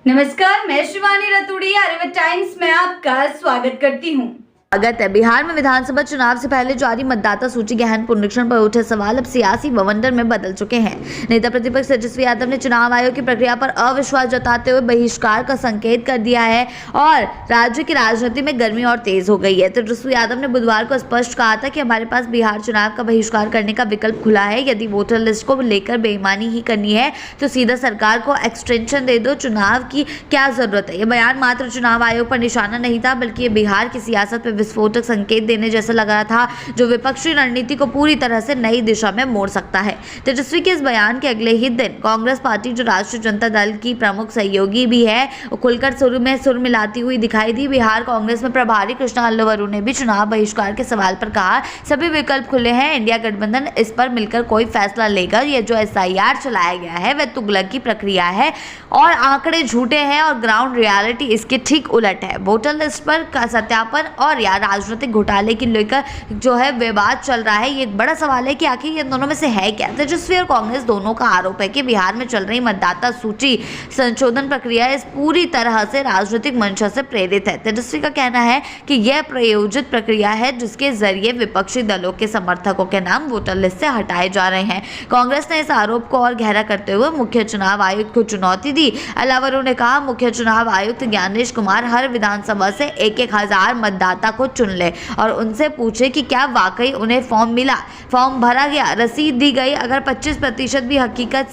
नमस्कार, मैं शिवानी रतूड़ी आर्यभट्ट टाइम्स में आपका स्वागत करती हूँ। स्वागत है। बिहार में विधानसभा चुनाव से पहले जारी मतदाता सूची गहन पुनरीक्षण पर उठे सवाल अब सियासी बवंडर में बदल चुके हैं। नेता प्रतिपक्ष तेजस्वी यादव ने चुनाव आयोग की प्रक्रिया पर अविश्वास जताते हुए बहिष्कार का संकेत कर दिया है और राज्य की राजनीति में गर्मी और तेज हो गई है। तेजस्वी यादव ने बुधवार को स्पष्ट कहा था कि हमारे पास बिहार चुनाव का बहिष्कार करने का विकल्प खुला है। यदि वोटर लिस्ट को लेकर बेईमानी ही करनी है तो सीधा सरकार को एक्सटेंशन दे दो, चुनाव की क्या जरूरत है। यह बयान मात्र चुनाव आयोग पर निशाना नहीं था, बल्कि ये बिहार की सियासत पर विस्फोटक संकेत देने जैसा लग रहा था, जो विपक्षी रणनीति को पूरी तरह से नई दिशा में मोड़ सकता है। तेजस्वी के इस बयान के अगले ही दिन कांग्रेस पार्टी, जो राष्ट्रीय जनता दल की प्रमुख सहयोगी भी है, खुलकर सुर मिलाती हुई दिखाई दी। बिहार कांग्रेस में प्रभारी कृष्णा अल्लवरू ने भी चुनाव बहिष्कार के सवाल पर कहा, सभी विकल्प खुले हैं, इंडिया गठबंधन इस पर मिलकर कोई फैसला लेगा। ये जो SIR चलाया गया है वह तुगलक की प्रक्रिया है और आंकड़े झूठे हैं और ग्राउंड रियलिटी इसके ठीक उलट है। वोटर लिस्ट पर सत्यापन और राजनीतिक घोटाले की लेकर जो है विवाद चल रहा है। ये एक बड़ा सवाल है कि आखिर ये दोनों में से है क्या। तेजस्वी और कांग्रेस दोनों का आरोप है कि बिहार में चल रही मतदाता सूची संशोधन प्रक्रिया इस पूरी तरह से राजनीतिक मंशा से प्रेरित है। तेजस्वी का कहना है कि यह प्रायोजित प्रक्रिया है जिसके जरिए विपक्षी दलों के समर्थकों के नाम वोटर लिस्ट से हटाए जा रहे हैं। कांग्रेस ने इस आरोप को और गहरा करते हुए मुख्य चुनाव आयुक्त को चुनौती दी। अल्लवरू ने कहा, मुख्य चुनाव आयुक्त ज्ञानेश कुमार हर विधानसभा से 1,000 मतदाता को चुन ले और उनसे पूछे कि क्या वाकई उन्हें फॉर्म मिला, फॉर्म भरा गया, रसीद दी गई। अगर 25% भी हकीकत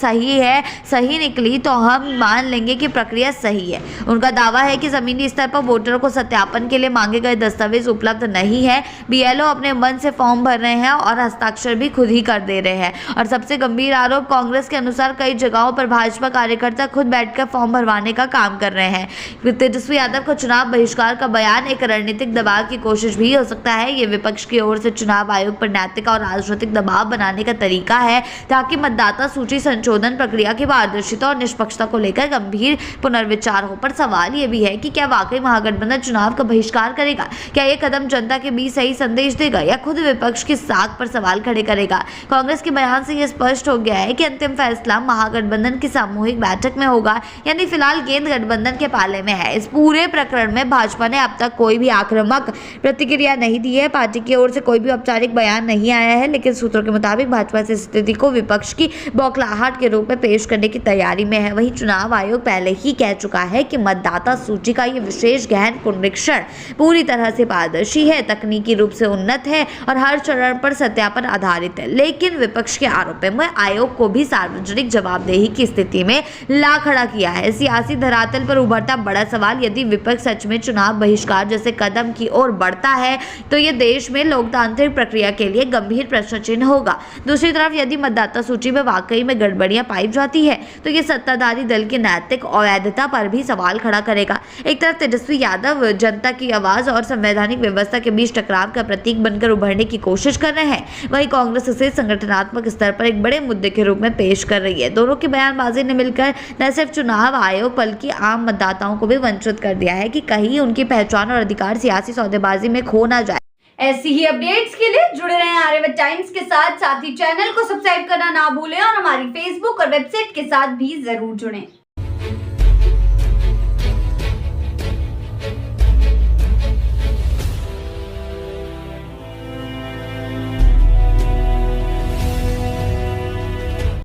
सही निकली तो हम मान लेंगे कि प्रक्रिया सही है। उनका दावा है कि जमीनी स्तर पर वोटरों को सत्यापन के लिए मांगे गए दस्तावेज उपलब्ध नहीं है। BLO अपने मन से फॉर्म भर रहे हैं और हस्ताक्षर भी खुद ही कर दे रहे हैं। और सबसे गंभीर आरोप, कांग्रेस के अनुसार कई जगहों पर भाजपा कार्यकर्ता खुद बैठकर फॉर्म भरवाने का काम कर रहे हैं। तेजस्वी यादव को चुनाव बहिष्कार का बयान एक रणनीतिक दबाव की कोशिश भी हो सकता है। ये विपक्ष की ओर से चुनाव आयोग पर नैतिक और राजनीतिक दबाव बनाने का तरीका है, ताकि मतदाता सूची संशोधन प्रक्रिया की पारदर्शिता और निष्पक्षता को लेकर गंभीर पुनर्विचार हो। पर सवाल ये भी है कि क्या वाकई महागठबंधन चुनाव का बहिष्कार करेगा? क्या ये कदम जनता के बीच सही संदेश देगा या खुद विपक्ष की साख पर सवाल खड़े करेगा? कांग्रेस के बयान से यह स्पष्ट हो गया है कि अंतिम फैसला महागठबंधन की सामूहिक बैठक में होगा, यानी फिलहाल गेंद गठबंधन के पाले में है। इस पूरे प्रकरण में भाजपा ने अब तक कोई भी आक्रामक प्रतिक्रिया नहीं दी है। पार्टी की ओर से कोई भी औपचारिक बयान नहीं आया है, लेकिन सूत्रों के मुताबिक भाजपा इस स्थिति को विपक्ष की बौखलाहट के रूप में पेश करने की तैयारी में है। वहीं चुनाव आयोग पहले ही कह चुका है कि मतदाता सूची का ये विशेष गहन पुनरीक्षण पूरी तरह से पारदर्शी है, तकनीकी रूप से उन्नत है और हर चरण पर सत्यापन आधारित है। लेकिन विपक्ष के आरोप में आयोग को भी सार्वजनिक जवाबदेही की स्थिति में ला खड़ा किया है। सियासी धरातल पर उभरता बड़ा सवाल, यदि विपक्ष सच में चुनाव बहिष्कार जैसे कदम की ओर बढ़ता है तो ये देश में लोकतांत्रिक प्रक्रिया के लिए गंभीर प्रश्न चिन्ह होगा। दूसरी तरफ यदि मतदाता सूची में वाकई में गड़बड़ियां पाई जाती है तो ये सत्ताधारी दल की नैतिक अवैधता पर भी सवाल खड़ा करेगा। एक तरफ तेजस्वी यादव जनता की आवाज और संवैधानिक व्यवस्था के बीच टकराव का प्रतीक बनकर उभरने की कोशिश कर रहे हैं, वहीं कांग्रेस इसे संगठनात्मक स्तर पर एक बड़े मुद्दे के रूप में पेश कर रही है। दोनों की बयानबाजी ने मिलकर न सिर्फ चुनाव आयोग बल्कि आम मतदाताओं को भी वंचित कर दिया है कि कहीं उनकी पहचान और अधिकार सियासी सौदेबाजी में खो ना जाए। ऐसी ही अपडेट्स के लिए जुड़े रहें आर्यभट्ट टाइम्स के साथ ही चैनल को सब्सक्राइब करना ना भूलें और हमारी फेसबुक और वेबसाइट के साथ भी जरूर जुड़ें।